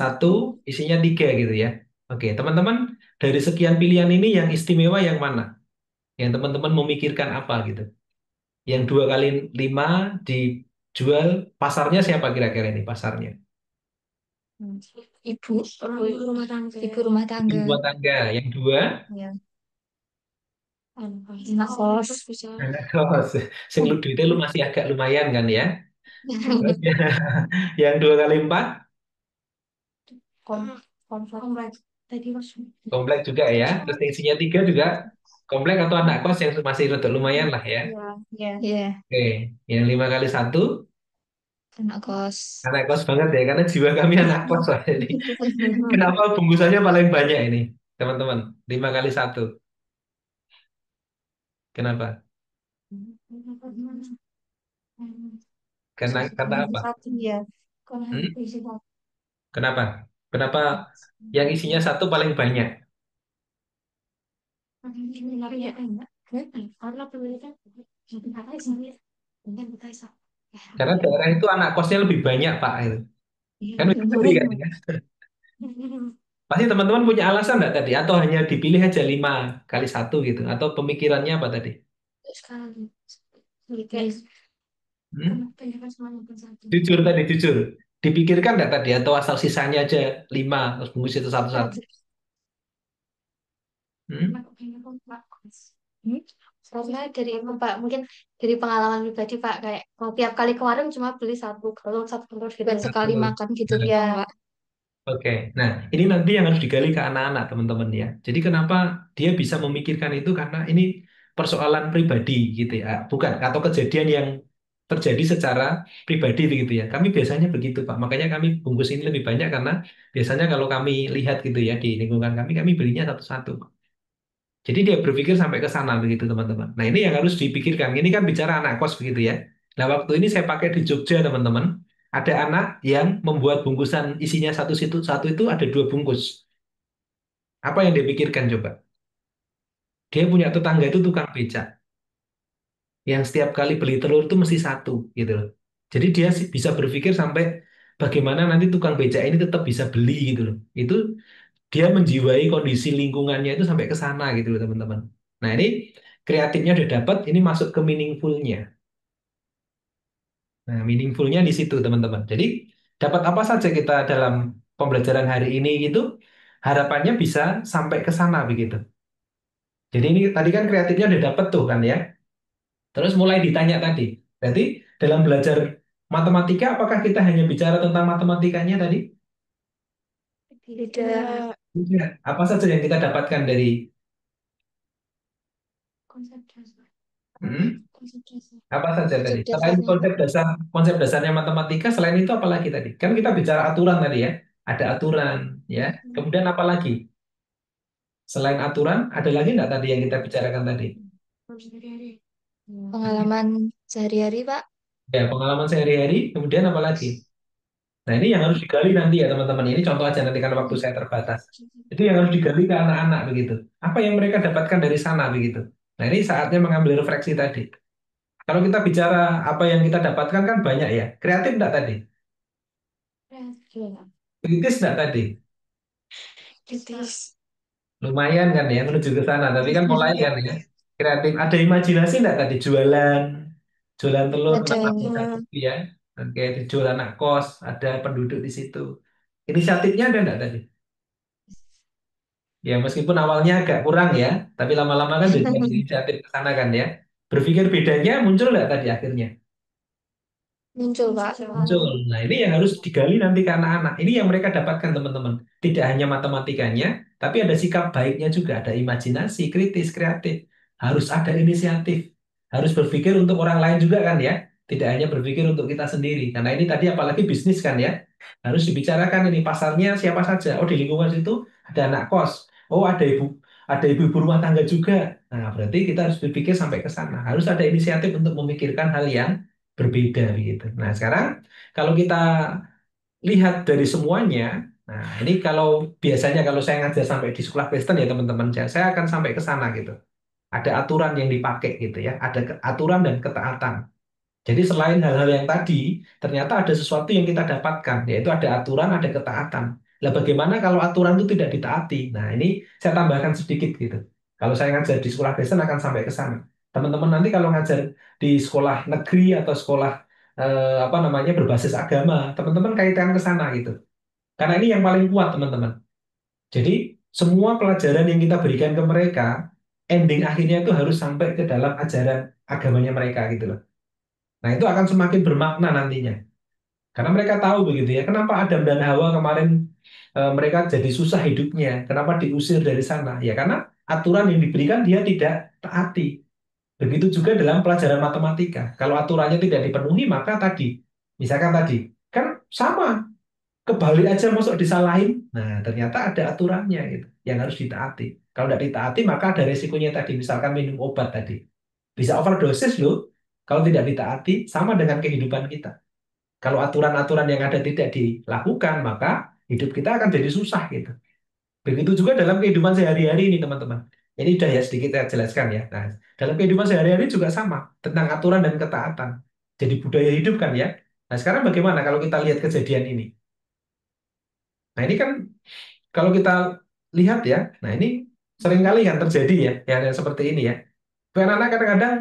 satu isinya 3 gitu ya. Oke, teman-teman, dari sekian pilihan ini yang istimewa yang mana? Yang teman-teman memikirkan apa gitu? Yang 2 kali 5 dijual, pasarnya siapa kira-kira ini pasarnya? Ibu, ibu rumah tangga. Ibu rumah Ibu tangga. rumah tangga. Yang dua, Ya. Anak kos. anak kos. Sing lu duitnya lu masih agak lumayan kan ya. Terus yang 2 kali 4 Kom, kompleks. Tadi mas. komplek juga ya. Terus yang isinya 3 juga komplek atau anak kos yang masih rada lumayan lah ya. Iya. Iya. Iya. Oke, yang 5 kali satu Anak kos. anak kos banget ya, karena jiwa kami anak kos lah ini. Kenapa bungkusannya paling banyak ini, teman-teman? 5 kali satu. Kenapa? Karena apa? Satu ya. Kalau Hmm? isi satu. Kenapa? Kenapa yang isinya satu paling banyak? Iya, enggak. Karena penelitian apa sih? Mungkin kita bisa. Karena daerah itu anak kosnya lebih banyak, Pak. Itu. Kan bisa beli kan ya? Pasti teman-teman punya alasan nggak tadi? Atau hanya dipilih aja 5 kali satu gitu? Atau pemikirannya apa tadi? Sekali. Guys, Hmm? pengen semuanya pun satu. Jujur tadi, jujur. Dipikirkan nggak tadi? Atau asal sisanya aja 5, terus bungkus itu satu-satu? Hmm? Aku pengen Pak. Hmm? Karena dari itu Pak, mungkin dari pengalaman pribadi Pak, kayak kalau tiap kali ke warung cuma beli satu telur dan sekali Betul. makan gitu ya Pak. Oke, nah ini nanti yang harus digali ke anak-anak teman-teman ya. Jadi kenapa dia bisa memikirkan itu karena ini persoalan pribadi gitu ya, bukan atau kejadian yang terjadi secara pribadi begitu ya. Kami biasanya begitu Pak, makanya kami bungkus ini lebih banyak karena biasanya kalau kami lihat gitu ya di lingkungan kami belinya satu-satu. Jadi dia berpikir sampai ke sana begitu teman-teman. Nah ini yang harus dipikirkan. Ini kan bicara anak kos begitu ya. Nah waktu ini saya pakai di Jogja teman-teman. Ada anak yang membuat bungkusan isinya satu itu ada 2 bungkus. Apa yang dia pikirkan coba? Dia punya tetangga itu tukang becak. Yang setiap kali beli telur itu mesti satu gitu loh. Jadi dia bisa berpikir sampai bagaimana nanti tukang becak ini tetap bisa beli gitu loh. Itu dia menjiwai kondisi lingkungannya itu sampai ke sana gitu loh teman-teman. Nah ini kreatifnya udah dapat, ini masuk ke meaningfulnya. Nah meaningfulnya di situ teman-teman. Jadi dapat apa saja kita dalam pembelajaran hari ini gitu, harapannya bisa sampai ke sana begitu. Jadi ini tadi kan kreatifnya udah dapat tuh kan ya. Terus mulai ditanya tadi. Berarti dalam belajar matematika, apakah kita hanya bicara tentang matematikanya tadi? Tidak. Tidak. Apa saja yang kita dapatkan dari Konsep dasar. hmm, Konsep dasar. apa saja tadi? Konsep Selain dasarnya. konsep dasarnya matematika, selain itu apa lagi tadi? Kan kita bicara aturan tadi ya. Ada aturan ya. Kemudian apa lagi? Selain aturan, ada lagi nggak tadi yang kita bicarakan tadi? Pengalaman sehari-hari Pak. Ya, pengalaman sehari-hari, kemudian apa lagi? Nah, ini yang harus digali nanti ya teman-teman. Ini contoh aja nanti karena waktu saya terbatas. Itu yang harus digali ke anak-anak begitu. Apa yang mereka dapatkan dari sana begitu. Nah, ini saatnya mengambil refleksi tadi. Kalau kita bicara apa yang kita dapatkan kan banyak ya. Kreatif enggak tadi? Kritis enggak tadi? Kritis. Lumayan kan ya menuju ke sana. Tapi kan mulai kan ya. Kreatif. Ada imajinasi enggak tadi? Jualan telur kenapa bisa Adanya. gitu ya. Oke, dijual anak kos, ada penduduk di situ. Inisiatifnya ada enggak tadi? Ya, meskipun awalnya agak kurang ya, tapi lama-lama kan jadi ada inisiatif ke sana kan ya. Berpikir bedanya muncul nggak tadi akhirnya? muncul Pak. Muncul. Nah, ini yang harus digali nanti ke anak-anak. Ini yang mereka dapatkan, teman-teman. Tidak hanya matematikanya, tapi ada sikap baiknya juga. Ada imajinasi, kritis, kreatif. Harus ada inisiatif. Harus berpikir untuk orang lain juga kan ya. Tidak hanya berpikir untuk kita sendiri. Karena ini tadi apalagi bisnis kan ya. Harus dibicarakan ini pasarnya siapa saja. Oh, di lingkungan situ ada anak kos. Oh, ada ibu rumah tangga juga. Nah, berarti kita harus berpikir sampai ke sana. Harus ada inisiatif untuk memikirkan hal yang berbeda begitu. Nah, sekarang kalau kita lihat dari semuanya, nah ini kalau biasanya kalau saya ngajar sampai di sekolah Kristen ya teman-teman, saya akan sampai ke sana gitu. Ada aturan yang dipakai gitu ya, ada aturan dan ketaatan. Jadi selain hal-hal yang tadi, ternyata ada sesuatu yang kita dapatkan, yaitu ada aturan, ada ketaatan. Lah bagaimana kalau aturan itu tidak ditaati? Nah ini saya tambahkan sedikit gitu. Kalau saya ngajar di sekolah Kristen akan sampai ke sana. Teman-teman nanti kalau ngajar di sekolah negeri atau sekolah apa namanya berbasis agama, teman-teman kaitkan ke sana gitu. Karena ini yang paling kuat teman-teman. Jadi semua pelajaran yang kita berikan ke mereka, ending akhirnya itu harus sampai ke dalam ajaran agamanya mereka gitu loh. Nah, itu akan semakin bermakna nantinya. Karena mereka tahu begitu ya, kenapa Adam dan Hawa kemarin mereka jadi susah hidupnya, kenapa diusir dari sana? Ya karena aturan yang diberikan dia tidak taati. Begitu juga dalam pelajaran matematika. Kalau aturannya tidak dipenuhi, maka tadi, misalkan tadi, kan sama, kebalik aja masuk disalahin. Nah, ternyata ada aturannya gitu, yang harus ditaati. Kalau tidak ditaati, maka ada resikonya tadi, misalkan minum obat tadi. Bisa overdosis loh, kalau tidak ditaati, sama dengan kehidupan kita. Kalau aturan-aturan yang ada tidak dilakukan, maka hidup kita akan jadi susah gitu. Begitu juga dalam kehidupan sehari-hari ini, teman-teman. Ini udah ya sedikit saya jelaskan ya. Nah, dalam kehidupan sehari-hari juga sama, tentang aturan dan ketaatan. Jadi budaya hidup kan ya. Nah, sekarang bagaimana kalau kita lihat kejadian ini? Nah, ini kan kalau kita lihat ya, nah ini seringkali kan terjadi ya, yang seperti ini ya. Anak-anak kadang-kadang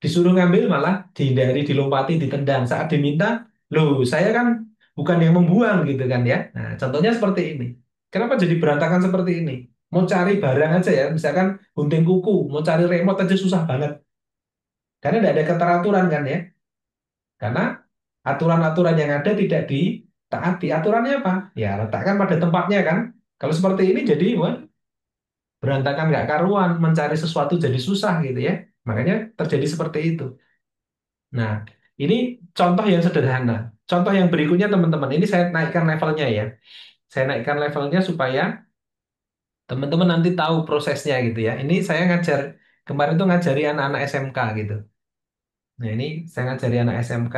disuruh ngambil malah dihindari, dilompati, ditendang. Saat diminta, loh saya kan bukan yang membuang gitu kan ya. Nah contohnya seperti ini. Kenapa jadi berantakan seperti ini? Mau cari barang aja ya, misalkan gunting kuku, mau cari remote aja susah banget. Karena tidak ada keteraturan kan ya. Karena aturan-aturan yang ada tidak ditaati. Aturannya apa? Ya letakkan pada tempatnya kan. Kalau seperti ini jadi wah, berantakan nggak karuan, mencari sesuatu jadi susah gitu ya. Makanya terjadi seperti itu. Nah, ini contoh yang sederhana. Contoh yang berikutnya teman-teman, ini saya naikkan levelnya ya. Saya naikkan levelnya supaya teman-teman nanti tahu prosesnya gitu ya. Ini saya ngajar, kemarin tuh ngajari anak-anak SMK gitu. Nah, ini saya ngajari anak SMK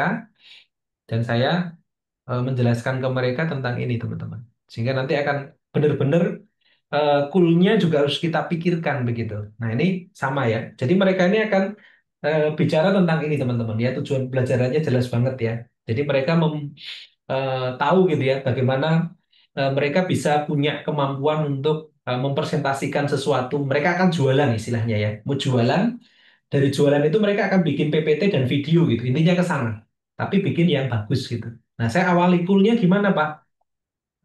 dan saya menjelaskan ke mereka tentang ini teman-teman. Sehingga nanti akan benar-benar coolnya juga harus kita pikirkan begitu. Nah, ini sama ya. Jadi mereka ini akan bicara tentang ini teman-teman ya. Tujuan pelajarannya jelas banget ya. Jadi mereka tahu gitu ya bagaimana mereka bisa punya kemampuan untuk mempresentasikan sesuatu. Mereka akan jualan istilahnya ya. Mau jualan, dari jualan itu mereka akan bikin PPT dan video gitu. Intinya ke sana. Tapi bikin yang bagus gitu. Nah, saya awali coolnya gimana, Pak?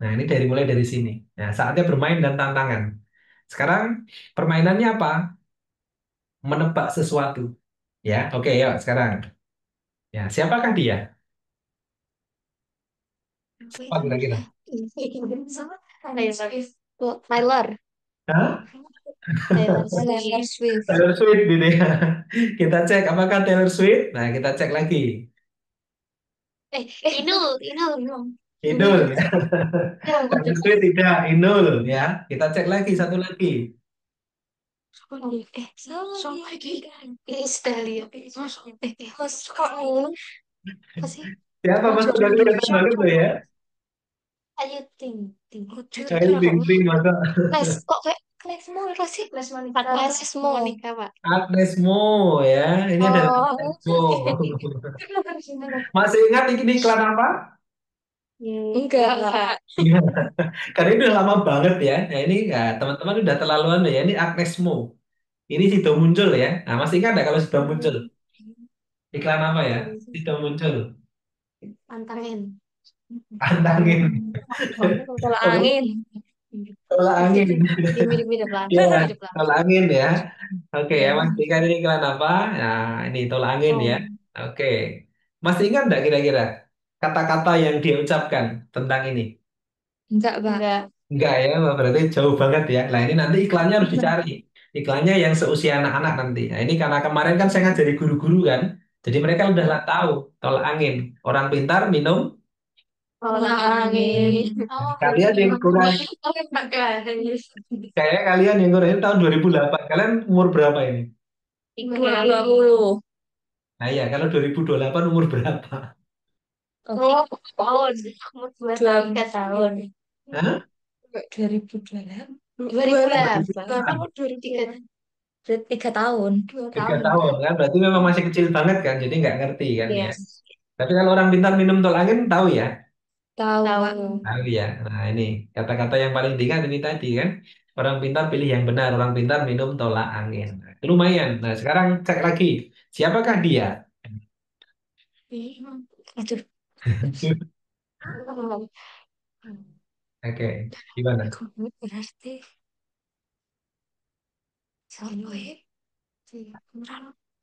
Nah, ini mulai dari sini. Nah, saatnya bermain dan tantangan. Sekarang permainannya apa? Menebak sesuatu. Ya, oke ya sekarang. Ya, siapakah dia? Apa Siapa itu kira-kira? namanya? Sama Taylor Swift. Oh, Tyler. Hah? Taylor Swift. Taylor Swift gitu ya. Kita cek apakah Taylor Swift? Nah, kita cek lagi. Inul, Inul, Inul. Inul ya. Inul. Taylor Swift tidak, Inul ya. Kita cek lagi satu lagi. Sama lagi. Iis Dahlia. Mas, kok ngomong apa sih? Siapa Sama masa udah Justin Bieber. kelihatan banget tuh ya? Ayo ting ting. Ayo Bing Bing masa. Kok kayak Les Monica sih? Les Monica. Les Monica, Pak. Agnes Mo ya. Ini adalah Agnes Oh. Mo. Masih ingat ini iklan apa? Enggak, Kak. Iya. Karena ini udah lama banget ya. Nah ini ya, teman-teman udah terlaluan ya. Ini Agnes Mo. Ini sudah muncul ya. Nah masih ingat nggak kalau sudah muncul? Iklan apa ya? Sudah muncul. Pantangin. Pantangin. Tolak angin. Tolak angin. Mirip-mirip lah. Ya, Mirip lah. tolak angin ya. Oke ya, Ya. Mas Dika ini iklan apa? Nah, ini tolak angin ya. Oh. Oke. Masih ingat nggak kira-kira kata-kata yang dia ucapkan tentang ini? Enggak, Pak. Enggak. Enggak ya, wah, berarti jauh banget ya. Nah ini nanti iklannya harus dicari. Iklannya yang seusia anak-anak nanti. Nah ini karena kemarin kan saya ngajari guru-guru kan. Jadi mereka udah lah tahu tolak angin. Orang pintar minum. Tolak angin. Nah, Oh, kalian yang kurang, pakai kayak kalian yang kurang tahun 2008. Kalian umur berapa ini? 20. Nah iya, kalau 2028 umur berapa? Oh, tahun. Umur 2 tahun, 3 tahun. Hah? 2008. 2008. 2008. Kamu 2003. 3 tahun. dua Tiga tahun tahun kan, berarti memang masih kecil banget kan, jadi nggak ngerti kan ya. Iya. Tapi kalau orang pintar minum tol angin tahu ya. Tahu, Pak. Tahu ya. Nah, ini kata-kata yang paling diingat ini tadi kan. Orang pintar pilih yang benar, orang pintar minum tolak angin. Nah, itu lumayan. Nah, sekarang cek lagi. Siapakah dia? Aduh. Oke, gimana? Berarti sampai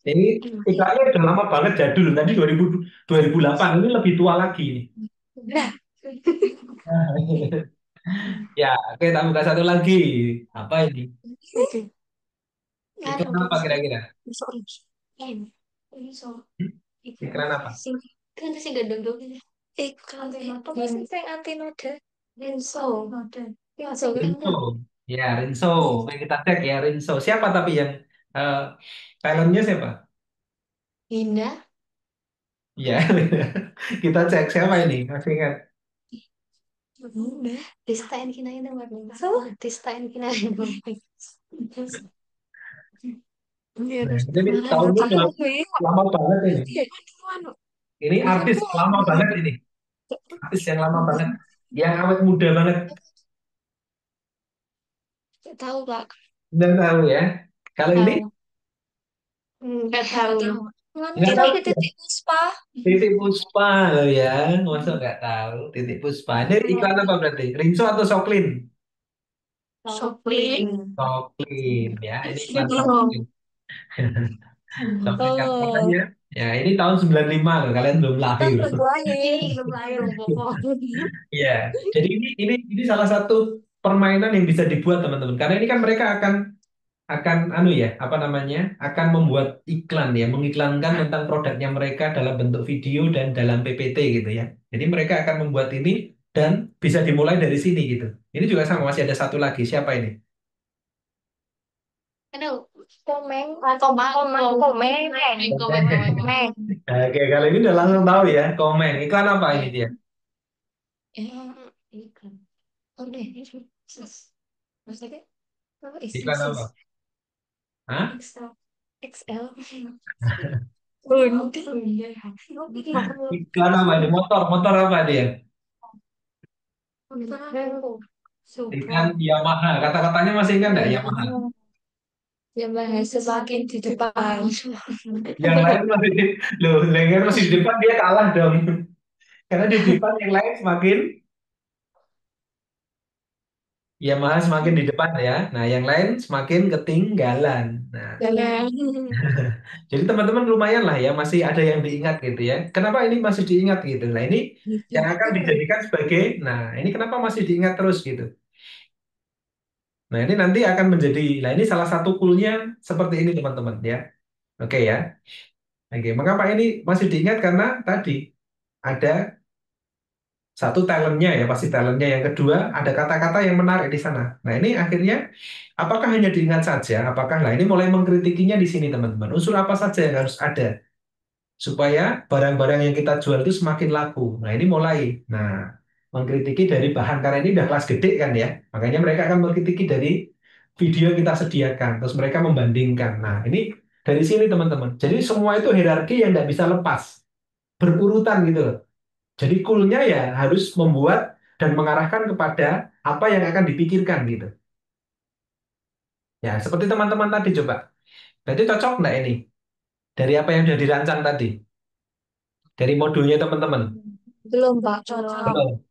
Ini iklannya udah lama banget jadul. Tadi 2008, ini lebih tua lagi ini. Nah, Ya, oke, tak buka satu lagi. Apa ini? Iklan apa kira-kira? Iklan apa? kan sih gak dong iklan apa sih yang anti noda Rinso Rinso kan Rinso. Ya, Rinso. Oke, kita cek ya, Rinso. Siapa tapi yang eh talentnya siapa? Hina Ya, kita cek siapa ini? Masih ingat? udah distain kinain sama Rinso distain kinain ya Nah, terus jadi tahunnya udah lama banget ini. Ini artis lama banget ini. Artis yang lama banget. Yang awet muda banget. tahu Pak Nggak tahu ya. Kalau ini tahu nggak tahu mana nggak kita tahu ya. titik puspa Titik Puspa loh ya. Masa nggak tahu Titik Puspa. Ini iklan apa berarti? Rinso atau Soklin? shopping Soklin ya. Ini iklan Soklin. Soklin oh kata-katanya. Ya, ini tahun 95 loh. Kalian belum kita lahir. belum lahir pokok Iya, jadi ini salah satu permainan yang bisa dibuat teman-teman. Karena ini kan mereka akan anu ya, apa namanya? Akan membuat iklan ya, mengiklankan tentang produknya mereka dalam bentuk video dan dalam PPT gitu ya. Jadi mereka akan membuat ini dan bisa dimulai dari sini gitu. Ini juga sama, masih ada satu lagi. Siapa ini? aduh komeng komeng komeng komeng komeng komeng Oke, kalau ini udah langsung tahu ya, komen. Iklan apa ini eh dia? iklan oh deh maksudnya apa isi Iklan sis apa? Hah? XL XL Bunda. Iklan apa ini? Motor, motor apa dia? Iklan Supra. Yamaha. Kata-katanya masih ingat nggak Yamaha? Ya bahas semakin di depan. Yang lain masih loh, Lengger masih di depan dia kalah dong. Karena di depan yang lain semakin Yamaha semakin di depan ya. Nah, yang lain semakin ketinggalan. Nah, Jalan. jadi teman-teman lumayan lah ya, masih ada yang diingat gitu ya. Kenapa ini masih diingat gitu? Nah, ini yang akan dijadikan sebagai, nah ini kenapa masih diingat terus gitu. Nah, ini nanti akan menjadi, nah ini salah satu coolnya seperti ini teman-teman ya. Oke ya. Oke, mengapa ini masih diingat? Karena tadi ada satu talentnya ya, pasti talentnya. Yang kedua, ada kata-kata yang menarik di sana. Nah, ini akhirnya apakah hanya diingat saja? Apakah, nah ini mulai mengkritikinya di sini teman-teman. Unsur apa saja yang harus ada supaya barang-barang yang kita jual itu semakin laku. Nah, ini mulai. Nah, mengkritiki dari bahan karena ini udah kelas gede kan ya. Makanya mereka akan mengkritiki dari video yang kita sediakan. Terus mereka membandingkan. Nah, ini dari sini teman-teman. Jadi semua itu hierarki yang tidak bisa lepas. Berurutan gitu loh. Jadi coolnya ya harus membuat dan mengarahkan kepada apa yang akan dipikirkan gitu. Ya, seperti teman-teman tadi coba. Berarti cocok nggak ini? Dari apa yang sudah dirancang tadi? Dari modulnya teman-teman? Belum Pak, cocok. Belum.